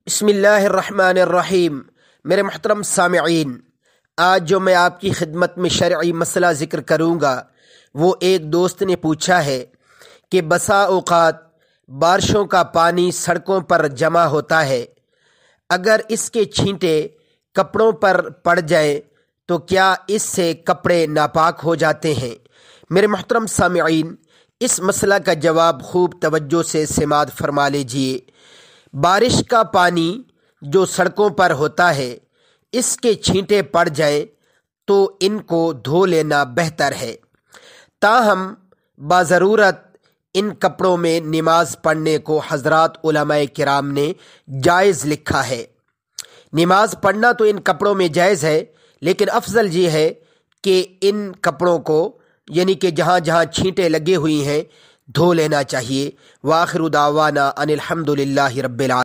بسم اللہ الرحمن الرحیم۔ میرے محترم سامعین، آج جو میں آپ کی خدمت میں شرعی مسئلہ ذکر کروں گا وہ ایک دوست نے پوچھا ہے کہ بسا اوقات بارشوں کا پانی سڑکوں پر جمع ہوتا ہے، اگر اس کے چھینٹے کپڑوں پر پڑ جائیں تو کیا اس سے کپڑے ناپاک ہو جاتے ہیں؟ میرے محترم سامعین، اس مسئلہ کا جواب خوب توجہ سے سماعت فرما لیجیے۔ بارش کا پانی جو سڑکوں پر ہوتا ہے، اس کے چھینٹے پڑ جائیں تو ان کو دھو لینا بہتر ہے، تاہم باضرورت ان کپڑوں میں نماز پڑھنے کو حضرات علماء کرام نے جائز لکھا ہے۔ نماز پڑھنا تو ان کپڑوں میں جائز ہے، لیکن افضل یہ ہے کہ ان کپڑوں کو یعنی کہ جہاں جہاں چھینٹے لگے ہوئی ہیں دھو لینا چاہیے۔ وآخر دعوانا ان الحمد للہ رب العالمین۔